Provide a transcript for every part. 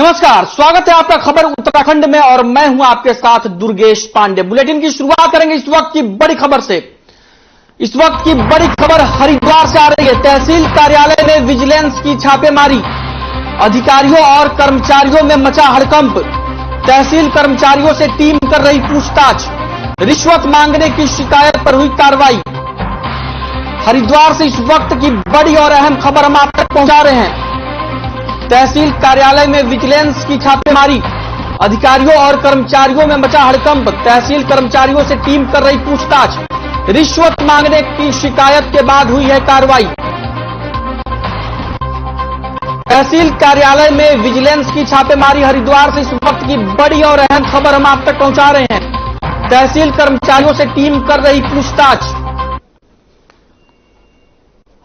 नमस्कार, स्वागत है आपका खबर उत्तराखंड में और मैं हूं आपके साथ दुर्गेश पांडे। बुलेटिन की शुरुआत करेंगे इस वक्त की बड़ी खबर से। इस वक्त की बड़ी खबर हरिद्वार से आ रही है। तहसील कार्यालय में विजिलेंस की छापेमारी, अधिकारियों और कर्मचारियों में मचा हड़कंप। तहसील कर्मचारियों से टीम कर रही पूछताछ, रिश्वत मांगने की शिकायत पर हुई कार्रवाई। हरिद्वार से इस वक्त की बड़ी और अहम खबर हम आप तक पहुंचा रहे हैं। तहसील कार्यालय में विजिलेंस की छापेमारी, अधिकारियों और कर्मचारियों में मचा हड़कंप। तहसील कर्मचारियों से टीम कर रही पूछताछ, रिश्वत मांगने की शिकायत के बाद हुई है कार्रवाई। तहसील कार्यालय में विजिलेंस की छापेमारी, हरिद्वार से इस वक्त की बड़ी और अहम खबर हम आप तक पहुंचा रहे हैं। तहसील कर्मचारियों से टीम कर रही पूछताछ।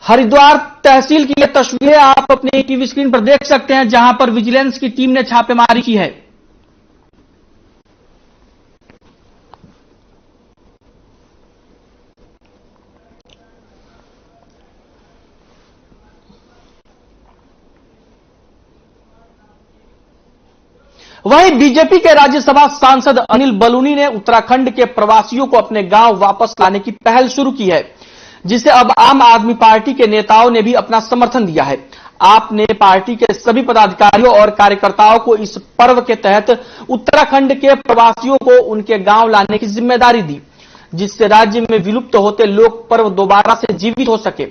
हरिद्वार तहसील की ये तस्वीरें आप अपनी टीवी स्क्रीन पर देख सकते हैं, जहां पर विजिलेंस की टीम ने छापेमारी की है। वहीं बीजेपी के राज्यसभा सांसद अनिल बलूनी ने उत्तराखंड के प्रवासियों को अपने गांव वापस लाने की पहल शुरू की है, जिसे अब आम आदमी पार्टी के नेताओं ने भी अपना समर्थन दिया है। आपने पार्टी के सभी पदाधिकारियों और कार्यकर्ताओं को इस पर्व के तहत उत्तराखंड के प्रवासियों को उनके गांव लाने की जिम्मेदारी दी, जिससे राज्य में विलुप्त होते लोक पर्व दोबारा से जीवित हो सके।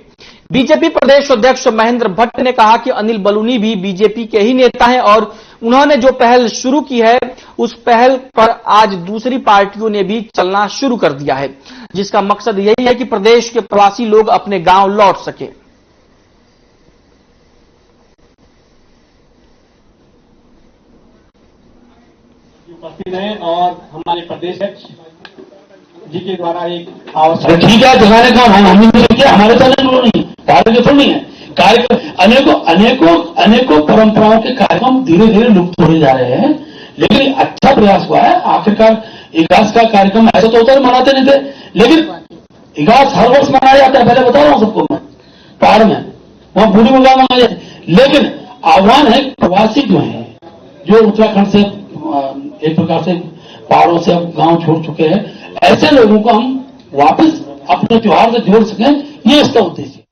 बीजेपी प्रदेश अध्यक्ष महेंद्र भट्ट ने कहा कि अनिल बलूनी भी बीजेपी के ही नेता हैं और उन्होंने जो पहल शुरू की है उस पहल पर आज दूसरी पार्टियों ने भी चलना शुरू कर दिया है, जिसका मकसद यही है कि प्रदेश के प्रवासी लोग अपने गांव लौट सके। उपस्थित है और हमारे प्रदेश अध्यक्ष जी के द्वारा एक आवश्यक ठीक है दिखाने का हमने किया। हमारे तो नहीं कार्य थोड़ी नहीं है। कार्यक्रम अनेकों परंपराओं के कार्यक्रम धीरे धीरे लुप्त होने जा रहे हैं, लेकिन अच्छा प्रयास हुआ है। आखिरकार इगास का कार्यक्रम ऐसा तो होता है मनाते नहीं थे, लेकिन इगास हर वर्ष मनाया जाता है। पहले बता रहा हूं सबको, मैं पहाड़ में वहां बूढ़ी मुगा मनाया जाता है, लेकिन आह्वान है प्रवासी जो है, जो उत्तराखंड से एक प्रकार से पहाड़ों से अब गांव छोड़ चुके हैं, ऐसे लोगों को हम वापस अपने त्योहार से जोड़ सकें, ये इसका उद्देश्य है।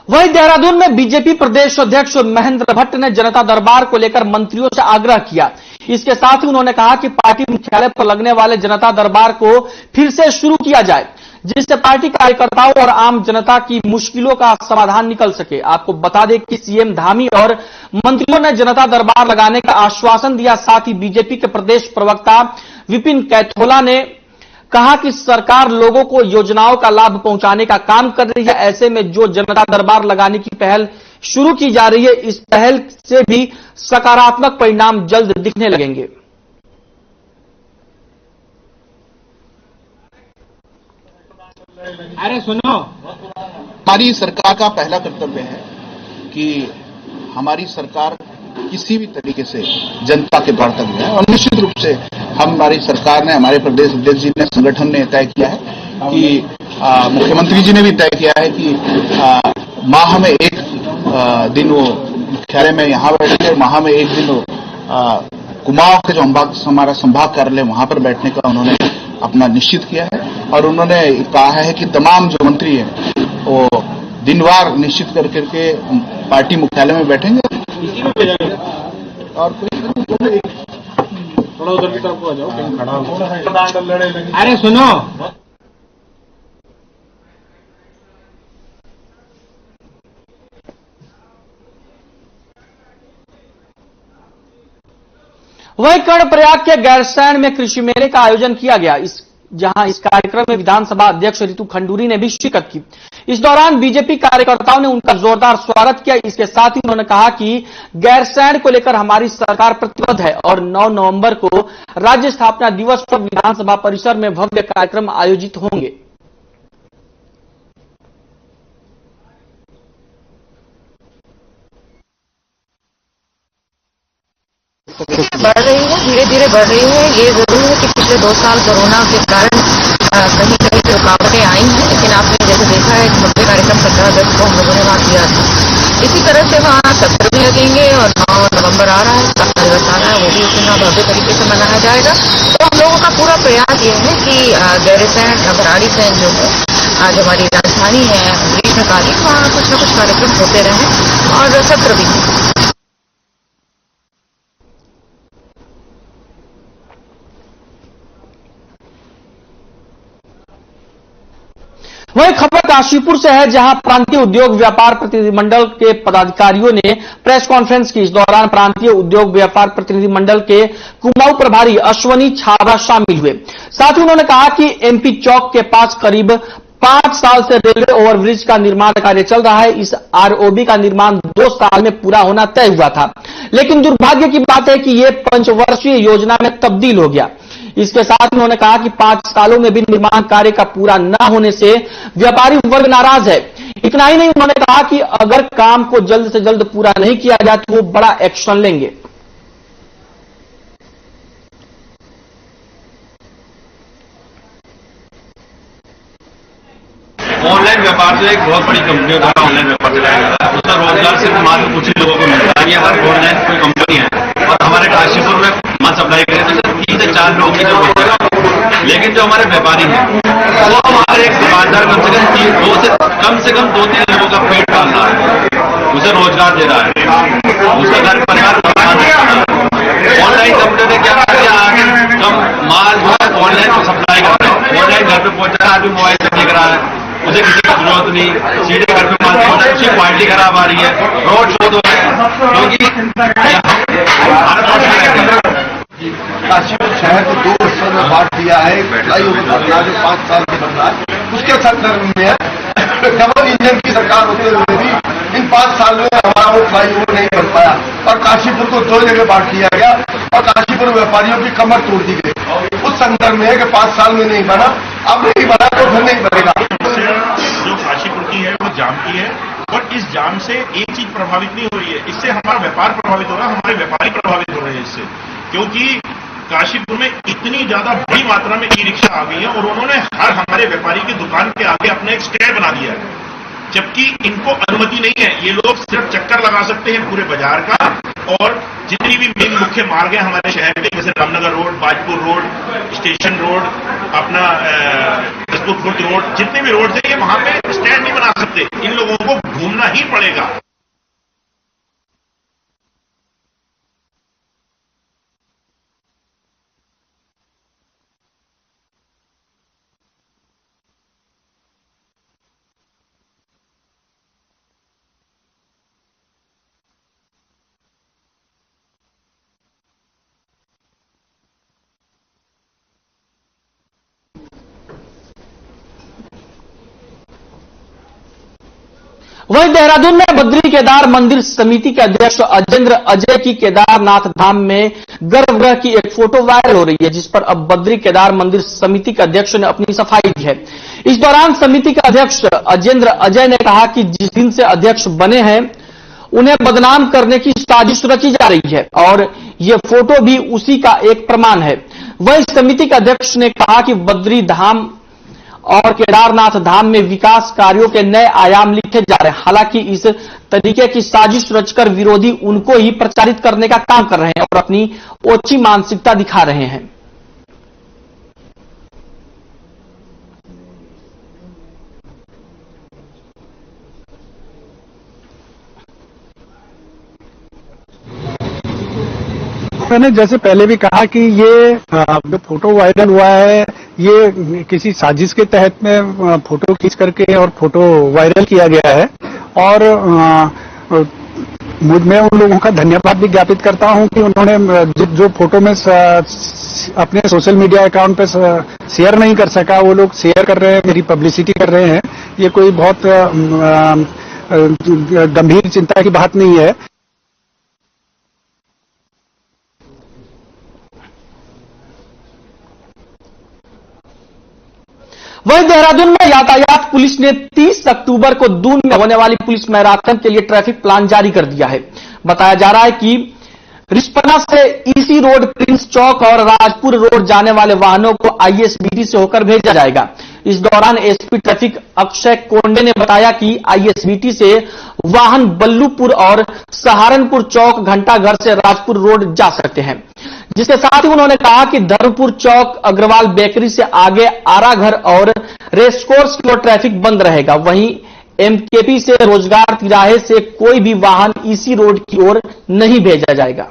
वहीं देहरादून में बीजेपी प्रदेश अध्यक्ष महेंद्र भट्ट ने जनता दरबार को लेकर मंत्रियों से आग्रह किया। इसके साथ ही उन्होंने कहा कि पार्टी मुख्यालय पर लगने वाले जनता दरबार को फिर से शुरू किया जाए, जिससे पार्टी कार्यकर्ताओं और आम जनता की मुश्किलों का समाधान निकल सके। आपको बता दें कि सीएम धामी और मंत्रियों ने जनता दरबार लगाने का आश्वासन दिया। साथ ही बीजेपी के प्रदेश प्रवक्ता विपिन कैथोला ने कहा कि सरकार लोगों को योजनाओं का लाभ पहुंचाने का काम कर रही है। ऐसे में जो जनता दरबार लगाने की पहल शुरू की जा रही है, इस पहल से भी सकारात्मक परिणाम जल्द दिखने लगेंगे। अरे सुनो, हमारी सरकार का पहला कर्तव्य है कि हमारी सरकार किसी भी तरीके से जनता के द्वार तक जाए, और निश्चित रूप से हमारी सरकार ने, हमारे प्रदेश अध्यक्ष जी ने, संगठन ने तय किया है कि मुख्यमंत्री जी ने भी तय किया है कि माह में एक दिन वो मुख्यालय में यहाँ बैठेंगे, माह में एक दिन वो कुमाऊं के जो हमारा संभाग कार्यालय वहां पर बैठने का उन्होंने अपना निश्चित किया है। और उन्होंने कहा है कि तमाम जो मंत्री हैं वो दिनवार निश्चित करके पार्टी मुख्यालय में बैठेंगे। और कोई थोड़ा उधर की तरफ आ जाओ, कहीं खड़ा हो। अरे सुनो, वहीं कर्णप्रयाग के गैरसैंण में कृषि मेले का आयोजन किया गया, जहां इस कार्यक्रम में विधानसभा अध्यक्ष रितु खंडूरी ने भी शिरकत की। इस दौरान बीजेपी कार्यकर्ताओं ने उनका जोरदार स्वागत किया। इसके साथ ही उन्होंने कहा कि गैरसैंण को लेकर हमारी सरकार प्रतिबद्ध है और 9 नवंबर को राज्य स्थापना दिवस पर विधानसभा परिसर में भव्य कार्यक्रम आयोजित होंगे। बढ़ रही है, धीरे धीरे बढ़ रही है। ये जरूर है कि पिछले 2 साल कोरोना के कारण कहीं कहीं से रुकावटें आई हैं, लेकिन आपने जैसे देखा है भव्य कार्यक्रम 15 अगस्त को हम लोगों ने वहाँ किया था। इसी तरह से वहाँ सत्र भी लगेंगे और 9 नवम्बर आ रहा है, स्थापना दिवस आ रहा है, वो भी उतना भव्य तरीके से मनाया जाएगा। तो हम लोगों का पूरा प्रयास ये है कि गैरसैंण भराड़ीसैंण जो है, आज हमारी राजधानी है ग्रीष्मकालीन, वहाँ कुछ न कुछ कार्यक्रम होते रहे और सत्र भी हो। वही खबर काशीपुर से है, जहां प्रांतीय उद्योग व्यापार प्रतिनिधिमंडल के पदाधिकारियों ने प्रेस कॉन्फ्रेंस की। इस दौरान प्रांतीय उद्योग व्यापार प्रतिनिधिमंडल के कुमाऊं प्रभारी अश्वनी छाबा शामिल हुए। साथ ही उन्होंने कहा कि एमपी चौक के पास करीब 5 साल से रेलवे ओवरब्रिज का निर्माण कार्य चल रहा है। इस आरओबी का निर्माण 2 साल में पूरा होना तय हुआ था, लेकिन दुर्भाग्य की बात है कि यह 5 वर्षीय योजना में तब्दील हो गया। इसके साथ ही उन्होंने कहा कि 5 सालों में भी निर्माण कार्य का पूरा न होने से व्यापारी वर्ग नाराज है। इतना ही नहीं, उन्होंने कहा कि अगर काम को जल्द से जल्द पूरा नहीं किया जाए तो वो बड़ा एक्शन लेंगे। ऑनलाइन व्यापार जो एक बहुत बड़ी कंपनियों द्वारा ऑनलाइन व्यापार चलाया जा रहा है, उसका रोजगार सिर्फ मात्र कुछ ही लोगों को मिलता है। ये हर ऑनलाइन कोई कंपनी है और हमारे काशीपुर में माल सप्लाई करें तो सिर्फ 3 से 4 लोग की जरूरत है। लेकिन जो हमारे व्यापारी हैं वो हमारे एक दुकानदार कम से कम 2-3 लोगों का पेट पाल रहा है, उसे रोजगार दे रहा है, उसका घर परिवार ऑनलाइन कंपनी ने क्या किया, कम माल जो है ऑनलाइन सप्लाई कर रहे हैं, ऑनलाइन घर पे पहुंच रहा है, आदमी मोबाइल से देख रहा है, उसे किसी की जरूरत नहीं, सीधे घर पे माल पहुंच, उसकी क्वालिटी खराब आ रही है, रोड शो हो रहा है, क्योंकि काशीपुर शहर को 2 हिस्सों में बांट दिया है। फ्लाईओवर का बना जो 5 साल के बन रहा है, उसके संदर्भ में डबल इंजन की सरकार होते हुए भी इन 5 साल में हमारा वो फ्लाईओवर नहीं बन पाया और काशीपुर को 2 जगह बांट दिया गया और काशीपुर व्यापारियों की कमर तोड़ दी गई। उस संदर्भ में है कि 5 साल में नहीं बना, अब नहीं बना तो फिर नहीं बनेगा। जो काशीपुर की है वो जाम की है और इस जाम से एक चीज प्रभावित नहीं हो रही है, इससे हमारा व्यापार प्रभावित हो रहा है, हमारे व्यापारी प्रभावित हो रहे हैं इससे, क्योंकि काशीपुर में इतनी ज्यादा बड़ी मात्रा में ई रिक्शा आ गई है और उन्होंने हर हमारे व्यापारी की दुकान के आगे अपना एक स्टैंड बना दिया है, जबकि इनको अनुमति नहीं है। ये लोग सिर्फ चक्कर लगा सकते हैं पूरे बाजार का और जितनी भी मेन मुख्य मार्ग है हमारे शहर के, जैसे Ramnagar road, Bajpur road, station road, अपना दसपुर रोड, जितने भी रोड है ये वहां पे स्टैंड नहीं बना सकते, इन लोगों को घूमना ही पड़ेगा। वहीं देहरादून में बद्री केदार मंदिर समिति के अध्यक्ष अजेंद्र अजय की केदारनाथ धाम में गर्भगृह की एक फोटो वायरल हो रही है, जिस पर अब बद्री केदार मंदिर समिति के अध्यक्ष ने अपनी सफाई दी है। इस दौरान समिति के अध्यक्ष अजेंद्र अजय ने कहा कि जिस दिन से अध्यक्ष बने हैं उन्हें बदनाम करने की साजिश रची जा रही है और ये फोटो भी उसी का एक प्रमाण है। वहीं समिति के अध्यक्ष ने कहा कि बद्री धाम और केदारनाथ धाम में विकास कार्यों के नए आयाम लिखे जा रहे हैं। हालांकि इस तरीके की साजिश रचकर विरोधी उनको ही प्रचारित करने का काम कर रहे हैं और अपनी ओछी मानसिकता दिखा रहे हैं। मैंने जैसे पहले भी कहा कि ये जो फोटो वायरल हुआ है ये किसी साजिश के तहत में फोटो खींच करके और फोटो वायरल किया गया है और मैं उन लोगों का धन्यवाद भी ज्ञापित करता हूं कि उन्होंने जो फोटो में अपने सोशल मीडिया अकाउंट पे शेयर नहीं कर सका वो लोग शेयर कर रहे हैं, मेरी पब्लिसिटी कर रहे हैं। ये कोई बहुत गंभीर चिंता की बात नहीं है। वहीं देहरादून में यातायात पुलिस ने 30 अक्टूबर को दून में होने वाली पुलिस मैराथन के लिए ट्रैफिक प्लान जारी कर दिया है। बताया जा रहा है कि रिस्पना से ईसी रोड, प्रिंस चौक और राजपुर रोड जाने वाले वाहनों को आईएसबीटी से होकर भेजा जाएगा। इस दौरान एसपी ट्रैफिक अक्षय कोंडे ने बताया कि आईएसबीटी से वाहन बल्लूपुर और सहारनपुर चौक, घंटाघर से राजपुर रोड जा सकते हैं। जिसके साथ ही उन्होंने कहा कि धर्मपुर चौक, अग्रवाल बेकरी से आगे आराघर और रेसकोर्स की ओर ट्रैफिक बंद रहेगा। वहीं एमकेपी से रोजगार तिराहे से कोई भी वाहन ईसी रोड की ओर नहीं भेजा जाएगा।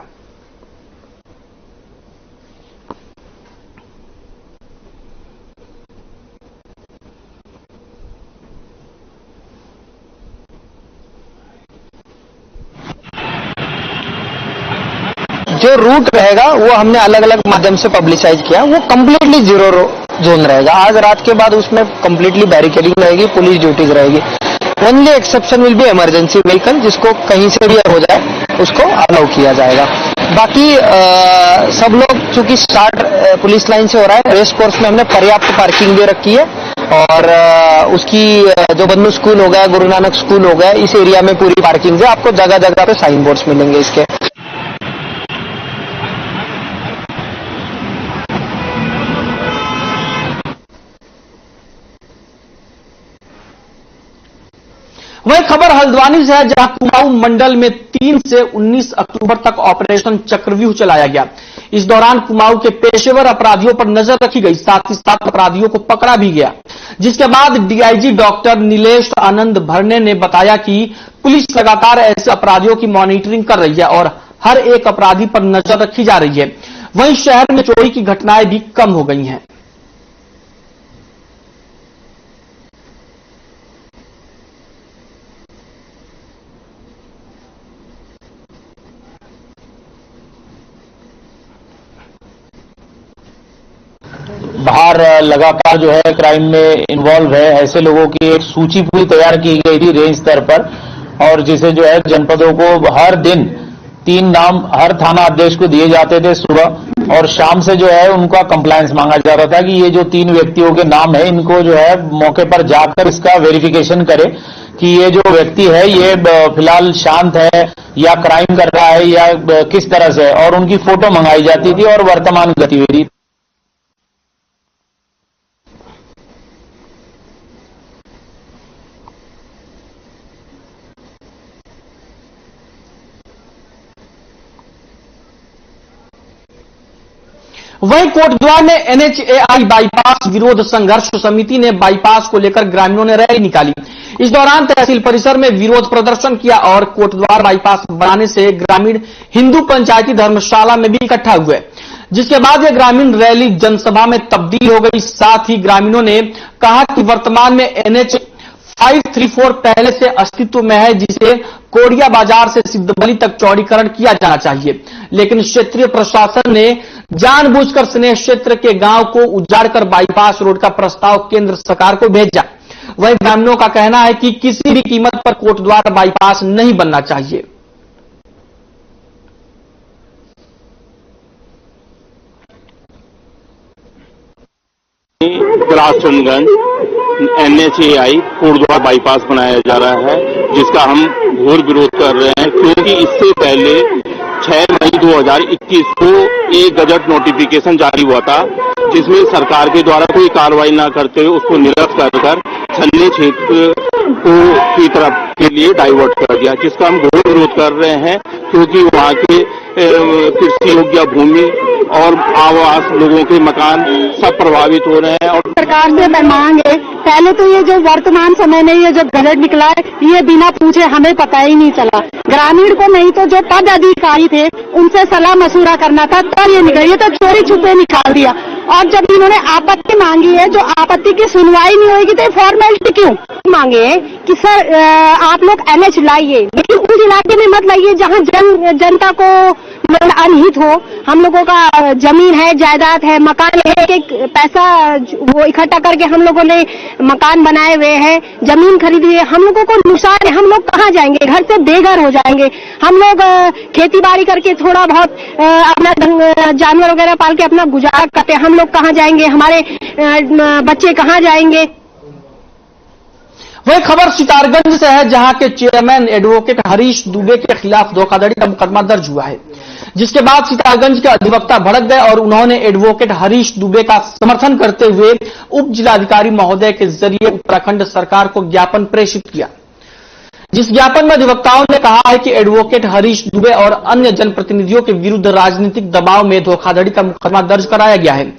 जो रूट रहेगा वो हमने अलग अलग माध्यम से पब्लिसाइज किया, वो कंप्लीटली जीरो जोन रहेगा। आज रात के बाद उसमें कंप्लीटली बैरिकेडिंग रहेगी, पुलिस ड्यूटीज रहेगी। Only exception will be emergency vehicle, जिसको कहीं से भी हो जाए उसको अलाउ किया जाएगा। बाकी सब लोग चूंकि स्टार्ट पुलिस लाइन से हो रहा है, रेस कोर्स में हमने पर्याप्त पार्किंग भी रखी है और उसकी जो बन्नू स्कूल हो गया, गुरु नानक स्कूल हो गया, इस एरिया में पूरी पार्किंग है। आपको जगह जगह पे साइन बोर्ड्स मिलेंगे इसके। वही खबर हल्द्वानी से है, जहां कुमाऊं मंडल में 3 से 19 अक्टूबर तक ऑपरेशन चक्रव्यूह चलाया गया। इस दौरान कुमाऊं के पेशेवर अपराधियों पर नजर रखी गई, साथ ही साथ अपराधियों को पकड़ा भी गया। जिसके बाद डीआईजी डॉक्टर नीलेश आनंद भरने ने बताया कि पुलिस लगातार ऐसे अपराधियों की मॉनिटरिंग कर रही है और हर एक अपराधी पर नजर रखी जा रही है। वहीं शहर में चोरी की घटनाएं भी कम हो गई हैं। बाहर लगातार जो है क्राइम में इन्वॉल्व है ऐसे लोगों की एक सूची पूरी तैयार की गई थी रेंज स्तर पर, और जिसे जो है जनपदों को हर दिन 3 नाम हर थाना अध्यक्ष को दिए जाते थे सुबह, और शाम से जो है उनका कंप्लायंस मांगा जा रहा था कि ये जो 3 व्यक्तियों के नाम है इनको जो है मौके पर जाकर इसका वेरिफिकेशन करे कि ये जो व्यक्ति है ये फिलहाल शांत है या क्राइम कर रहा है या किस तरह से, और उनकी फोटो मंगाई जाती थी और वर्तमान गतिविधि। वहीं कोटद्वार में एनएचएआई बाईपास विरोध संघर्ष समिति ने बाईपास को लेकर ग्रामीणों ने रैली निकाली। इस दौरान तहसील परिसर में विरोध प्रदर्शन किया और कोटद्वार बाईपास बनाने से ग्रामीण हिंदू पंचायती धर्मशाला में भी इकट्ठा हुए। जिसके बाद यह ग्रामीण रैली जनसभा में तब्दील हो गई। साथ ही ग्रामीणों ने कहा कि वर्तमान में एनएच 534 पहले से अस्तित्व में है, जिसे कोड़िया बाजार से सिद्धबली तक चौड़ीकरण किया जाना चाहिए, लेकिन क्षेत्रीय प्रशासन ने जानबूझकर स्नेह क्षेत्र के गांव को उजाड़कर बाईपास रोड का प्रस्ताव केंद्र सरकार को भेजा। वहीं ग्रामीणों का कहना है कि किसी भी कीमत पर कोटद्वार बाईपास नहीं बनना चाहिए। राजचंदगंज एनएचएआई कोटद्वार बाईपास बनाया जा रहा है, जिसका हम घोर विरोध कर रहे हैं, क्योंकि इससे पहले 6 मई 2021 को एक गजट नोटिफिकेशन जारी हुआ था, जिसमें सरकार के द्वारा कोई कार्रवाई न करते हुए उसको निरस्त कर छन्नी क्षेत्र को की तरफ के लिए डाइवर्ट कर दिया, जिसका हम घोर विरोध कर रहे हैं, क्योंकि वहां के कृषि योग्य भूमि और आवास, लोगों के मकान सब प्रभावित हो रहे हैं। और सरकार से मैं मांग है, पहले तो ये जो वर्तमान समय में ये जो गजट निकला है, ये बिना पूछे हमें पता ही नहीं चला। ग्रामीण को नहीं तो जो पद अधिकारी थे उनसे सलाह मशूरा करना था, तब ये निकला। ये तो चोरी छुपे निकाल दिया। और जब इन्होंने आपत्ति मांगी है, जो आपत्ति की सुनवाई नहीं होगी तो फॉर्मेलिटी क्यों मांगे कि सर आप लोग एनएच लाइए, लेकिन उस इलाके में मत लाइए जहाँ जनता को अनहित हो। हम लोगों का जमीन है, जायदाद है, मकान है, एक पैसा वो इकट्ठा करके हम लोगों ने मकान बनाए हुए हैं, जमीन खरीदी है। हम लोगों को नुकसान है, हम लोग कहाँ जाएंगे? घर से बेघर हो जाएंगे। हम लोग खेती बाड़ी करके थोड़ा बहुत अपना जानवर वगैरह पाल के अपना गुजारा करते हैं। हम लोग कहाँ जाएंगे? हमारे बच्चे कहाँ जाएंगे? वही खबर सितारगंज से है, जहां के चेयरमैन एडवोकेट हरीश दुबे के खिलाफ धोखाधड़ी का मुकदमा दर्ज हुआ है, जिसके बाद सितारगंज के अधिवक्ता भड़क गए और उन्होंने एडवोकेट हरीश दुबे का समर्थन करते हुए उप जिलाधिकारी महोदय के जरिए उत्तराखंड सरकार को ज्ञापन प्रेषित किया। जिस ज्ञापन में अधिवक्ताओं ने कहा है कि एडवोकेट हरीश दुबे और अन्य जनप्रतिनिधियों के विरुद्ध राजनीतिक दबाव में धोखाधड़ी का मुकदमा दर्ज कराया गया है,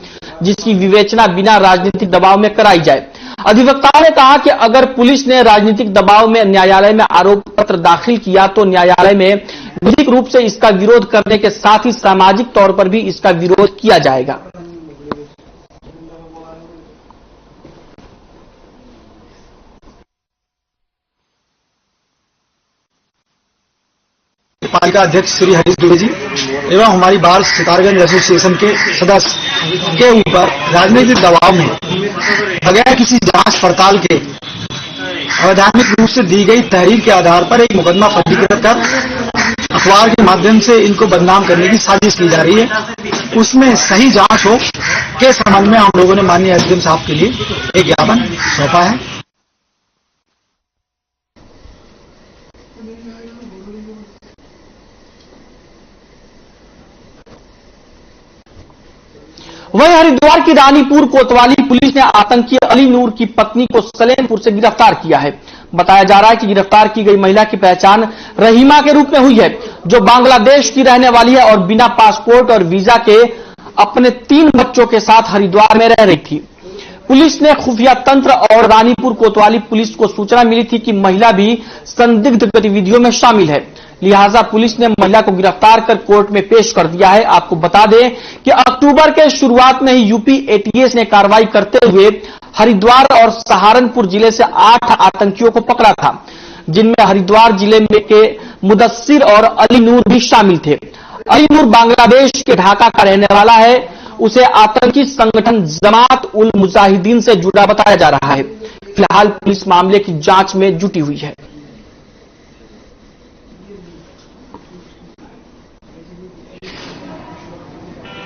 जिसकी विवेचना बिना राजनीतिक दबाव में कराई जाए। अधिवक्ताओं ने कहा कि अगर पुलिस ने राजनीतिक दबाव में न्यायालय में आरोप पत्र दाखिल किया तो न्यायालय में विधिक रूप से इसका विरोध करने के साथ ही सामाजिक तौर पर भी इसका विरोध किया जाएगा। पालिका अध्यक्ष श्री हरीश दुबे जी एवं हमारी बार सितारगंज एसोसिएशन के सदस्य के ऊपर राजनीतिक दबाव में बगैर किसी जांच पड़ताल के अवैधानिक रूप से दी गई तहरीर के आधार पर एक मुकदमा पंजीकृत कर अखबार के माध्यम से इनको बदनाम करने की साजिश की जा रही है। उसमें सही जांच हो के संबंध में हम लोगों ने माननीय एसडीएम साहब के लिए एक ज्ञापन सौंपा है। वहीं हरिद्वार की रानीपुर कोतवाली पुलिस ने आतंकी अली नूर की पत्नी को सलेमपुर से गिरफ्तार किया है। बताया जा रहा है कि गिरफ्तार की गई महिला की पहचान रहीमा के रूप में हुई है, जो बांग्लादेश की रहने वाली है और बिना पासपोर्ट और वीजा के अपने 3 बच्चों के साथ हरिद्वार में रह रही थी। पुलिस ने खुफिया तंत्र और रानीपुर कोतवाली पुलिस को सूचना मिली थी कि महिला भी संदिग्ध गतिविधियों में शामिल है, लिहाजा पुलिस ने महिला को गिरफ्तार कर कोर्ट में पेश कर दिया है। आपको बता दें कि अक्टूबर के शुरुआत में ही यूपी एटीएस ने कार्रवाई करते हुए हरिद्वार और सहारनपुर जिले से 8 आतंकियों को पकड़ा था, जिनमें हरिद्वार जिले में के मुदस्सिर और अली नूर भी शामिल थे। अली नूर बांग्लादेश के ढाका का रहने वाला है। उसे आतंकी संगठन जमात उल मुजाहिदीन से जुड़ा बताया जा रहा है। फिलहाल पुलिस मामले की जांच में जुटी हुई है।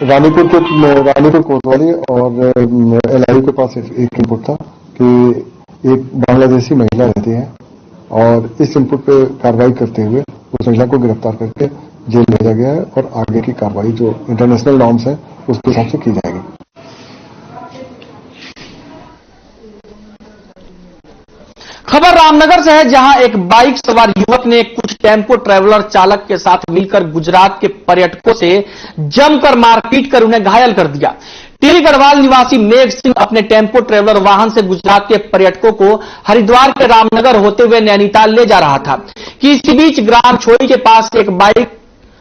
रानीपुर कोतवाली और एलआई के पास एक इनपुट था कि एक बांग्लादेशी महिला रहती है और इस इनपुट पे कार्रवाई करते हुए उस महिला को गिरफ्तार करके जेल भेजा गया है और आगे की कार्रवाई जो इंटरनेशनल नॉर्म्स है उसके हिसाब से की जाएगी। खबर रामनगर से है, जहां एक बाइक सवार युवक ने कुछ टेम्पो ट्रैवलर चालक के साथ मिलकर गुजरात के पर्यटकों से जमकर मारपीट कर उन्हें घायल कर दिया। टिहरी गढ़वाल निवासी मेघ सिंह अपने टेम्पो ट्रैवलर वाहन से गुजरात के पर्यटकों को हरिद्वार के रामनगर होते हुए नैनीताल ले जा रहा था कि इसी बीच ग्राम छोड़ी के पास एक बाइक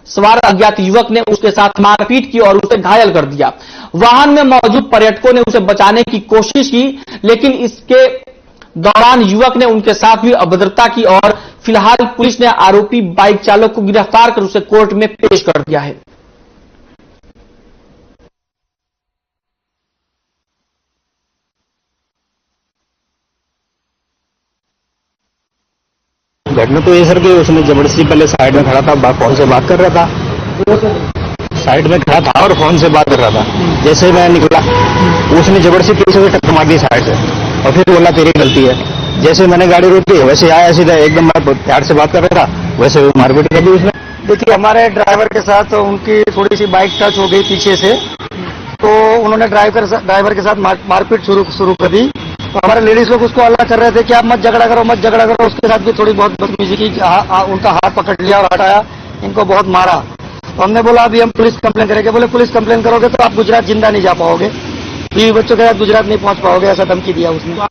सवार अज्ञात युवक ने उसके साथ मारपीट की और उसे घायल कर दिया। वाहन में मौजूद पर्यटकों ने उसे बचाने की कोशिश की, लेकिन इसके दौरान युवक ने उनके साथ भी अभद्रता की और फिलहाल पुलिस ने आरोपी बाइक चालक को गिरफ्तार कर उसे कोर्ट में पेश कर दिया है। घटना तो ये सर कि उसने जबरदस्ती पहले साइड में खड़ा था, फोन से बात कर रहा था, साइड में खड़ा था और फोन से बात कर रहा था। जैसे मैं निकला उसने जबरदस्ती पीछे से टक्कर मार दी साइड से और फिर बोला तेरी गलती है। जैसे मैंने गाड़ी रोकी वैसे आया सीधा एकदम मैं प्यार से बात कर रहा था, वैसे मारपीट कर दी उसने। देखिए हमारे ड्राइवर के साथ उनकी थोड़ी सी बाइक टच हो गई पीछे से, तो उन्होंने ड्राइवर के साथ मारपीट शुरू कर दी। तो हमारे लेडीज लोग उसको अलग कर रहे थे कि आप मत झगड़ा करो। उसके साथ भी थोड़ी बहुत बदतमीजी की, उनका हाथ पकड़ लिया और हटाया, इनको बहुत मारा। तो हमने बोला अभी हम पुलिस कंप्लेन करेंगे। बोले पुलिस कंप्लेन करोगे तो आप गुजरात जिंदा नहीं जा पाओगे, बीवी बच्चों के साथ गुजरात नहीं पहुंच पाओगे, ऐसा धमकी दिया उसने।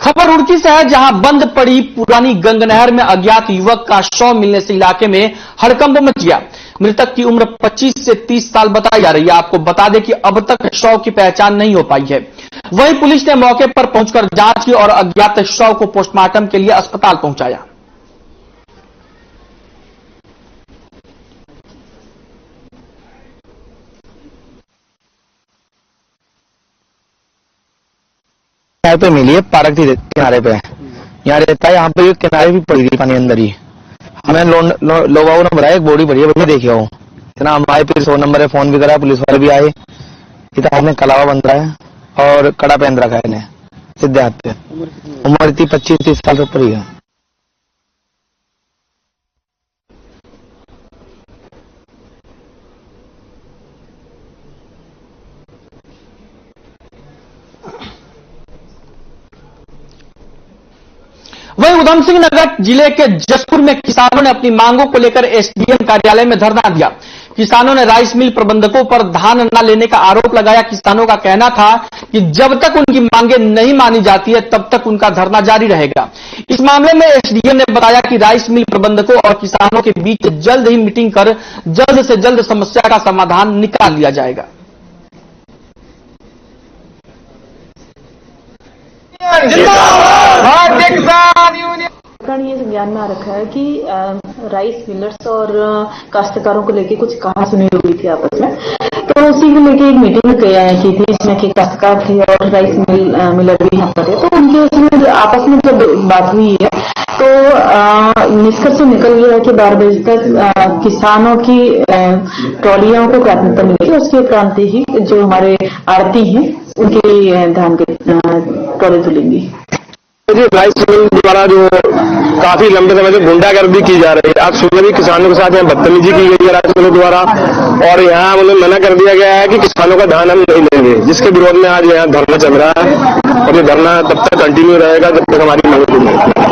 खबर रुड़की से है, जहां बंद पड़ी पुरानी गंग नहर में अज्ञात युवक का शव मिलने से इलाके में हड़कंप मच गया। मृतक की उम्र 25 से 30 साल बताई जा रही है। आपको बता दें कि अब तक शव की पहचान नहीं हो पाई है। वहीं पुलिस ने मौके पर पहुंचकर जांच की और अज्ञात शव को पोस्टमार्टम के लिए अस्पताल पहुंचाया। यहाँ पे मिली है, पार्क के किनारे पे यहाँ रहता है। यहाँ पे किनारे भी पड़ी थी पानी अंदर ही। हमें लोगों ने बताया एक बॉडी बढ़िया बढ़िया देखे हो इतना, हमारे फिर 100 नंबर है, फोन भी करा, पुलिस वाले भी आए। इतना हाथ में कलावा बंध रहा है और कड़ा पहन रखा है इन्हें सीधे हाथ पे। उम्र इतनी 25-30 साल से ऊपर ही है। वहीं उधम सिंह नगर जिले के जसपुर में किसानों ने अपनी मांगों को लेकर एसडीएम कार्यालय में धरना दिया। किसानों ने राइस मिल प्रबंधकों पर धान न लेने का आरोप लगाया। किसानों का कहना था कि जब तक उनकी मांगे नहीं मानी जाती है तब तक उनका धरना जारी रहेगा। इस मामले में एसडीएम ने बताया कि राइस मिल प्रबंधकों और किसानों के बीच जल्द ही मीटिंग कर जल्द से जल्द समस्या का समाधान निकाल लिया जाएगा। ये संज्ञान में आ रखा है कि राइस मिलर्स और काश्तकारों को लेके कुछ कहासुनी हुई थी आपस में, तो उसी को लेके एक मीटिंग की थी जिसमें कि काश्तकार थे और राइस मिलर भी यहाँ पर थे। तो उनके उसमें आपस में जब बात हुई है तो निष्कर्ष निकल गया है कि 12 बजे तक किसानों की ट्रॉलियों को प्राथमिकता मिलेगी। उसके उपरांत ही जो हमारे आड़ती हैं उनकी धान के ट्रॉली धुलेंगी। राइस मिल द्वारा जो काफी लंबे समय से गुंडागर्दी की जा रही है, आज सुबह भी किसानों के साथ यहाँ बदतमीजी की गई है राइस मिल द्वारा, और यहाँ उन्हें मना कर दिया गया है कि किसानों का धान हम नहीं लेंगे, जिसके विरोध में आज यहाँ धरना चल रहा है। और ये धरना तब तक कंटिन्यू रहेगा जब तक हमारी मांग पूरी नहीं होगी।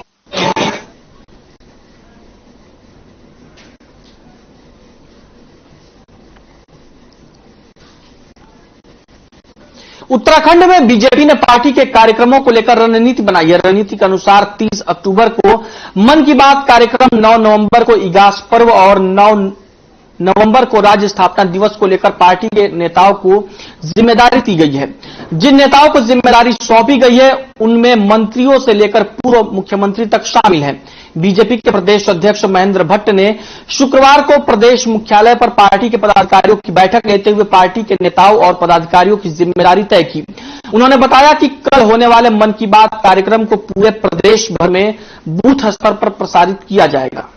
उत्तराखंड में बीजेपी ने पार्टी के कार्यक्रमों को लेकर रणनीति बनाई है। रणनीति के अनुसार 30 अक्टूबर को मन की बात कार्यक्रम, 9 नवंबर को इगास पर्व और 9 नवंबर को राज्य स्थापना दिवस को लेकर पार्टी के नेताओं को जिम्मेदारी दी गई है। जिन नेताओं को जिम्मेदारी सौंपी गई है उनमें मंत्रियों से लेकर पूर्व मुख्यमंत्री तक शामिल हैं। बीजेपी के प्रदेश अध्यक्ष महेंद्र भट्ट ने शुक्रवार को प्रदेश मुख्यालय पर पार्टी के पदाधिकारियों की बैठक लेते हुए पार्टी के नेताओं और पदाधिकारियों की जिम्मेदारी तय की। उन्होंने बताया कि कल होने वाले मन की बात कार्यक्रम को पूरे प्रदेश भर में बूथ स्तर पर प्रसारित किया जाएगा।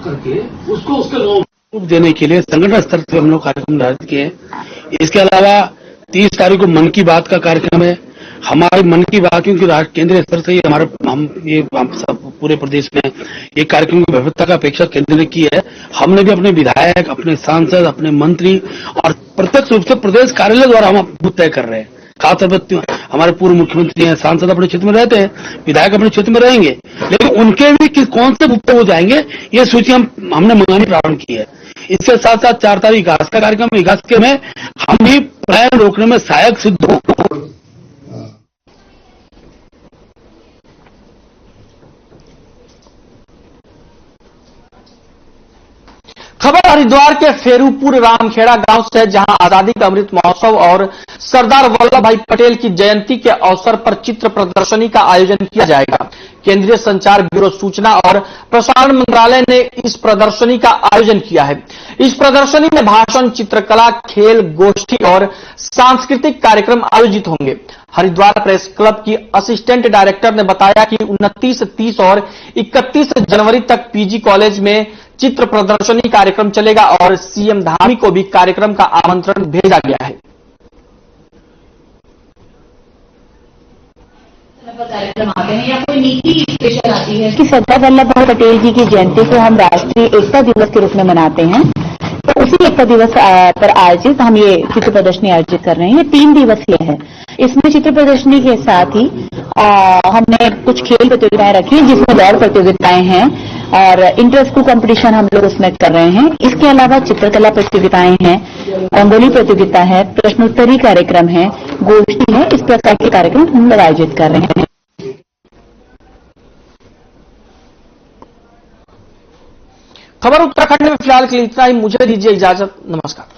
करके उसको उसके रूप देने के लिए संगठन स्तर से हम लोग कार्यक्रम निर्धारित किए हैं। इसके अलावा 30 तारीख को मन की बात का कार्यक्रम है। हमारे मन की बात क्योंकि केंद्रीय स्तर से हम सब पूरे प्रदेश में एक कार्यक्रम की व्यवस्था का अपेक्षा केंद्र ने की है। हमने भी अपने विधायक, अपने सांसद, अपने मंत्री और प्रत्यक्ष रूप से प्रदेश कार्यालय द्वारा हम बूथ तय कर रहे हैं। खासतौर पर हमारे पूर्व मुख्यमंत्री हैं, सांसद अपने क्षेत्र में रहते हैं, विधायक अपने क्षेत्र में रहेंगे, लेकिन उनके भी कौन से बूथ पे वो जाएंगे ये सूची हमने मंगानी प्रारंभ की है। इसके साथ साथ 4 तारीख इगास का कार्यक्रम, इगास के में हम भी पलायन रोकने में सहायक सिद्ध हो। खबर हरिद्वार के फेरूपुर रामखेड़ा गांव से है, जहां आजादी का अमृत महोत्सव और सरदार वल्लभ भाई पटेल की जयंती के अवसर पर चित्र प्रदर्शनी का आयोजन किया जाएगा। केंद्रीय संचार ब्यूरो, सूचना और प्रसारण मंत्रालय ने इस प्रदर्शनी का आयोजन किया है। इस प्रदर्शनी में भाषण, चित्रकला, खेल, गोष्ठी और सांस्कृतिक कार्यक्रम आयोजित होंगे। हरिद्वार प्रेस क्लब की असिस्टेंट डायरेक्टर ने बताया कि 29, 30 और 31 जनवरी तक पीजी कॉलेज में चित्र प्रदर्शनी कार्यक्रम चलेगा और सीएम धामी को भी कार्यक्रम का आमंत्रण भेजा गया है। कार्यक्रम आते हैं या कोई नीति स्पेशल आती है कि सरदार वल्लभ भाई पटेल जी की जयंती को हम राष्ट्रीय एकता दिवस के रूप में मनाते हैं, तो उसी एकता दिवस पर आयोजित हम ये चित्र प्रदर्शनी आयोजित कर रहे हैं। ये 3 दिवसीय है। इसमें चित्र प्रदर्शनी के साथ ही हमने कुछ खेल प्रतियोगिताएं रखी हैं, जिसमें दौड़ प्रतियोगिताएं हैं और इंटर स्कूल कॉम्पिटिशन हम लोग उसमें कर रहे हैं। इसके अलावा चित्रकला प्रतियोगिताएं हैं, रंगोली प्रतियोगिता है, प्रश्नोत्तरी कार्यक्रम है, गोष्ठी है। इस प्रकार के कार्यक्रम हम लोग आयोजित कर रहे हैं। खबर उत्तराखंड में फिलहाल के लिए इतना ही। मुझे दीजिए इजाजत। नमस्कार।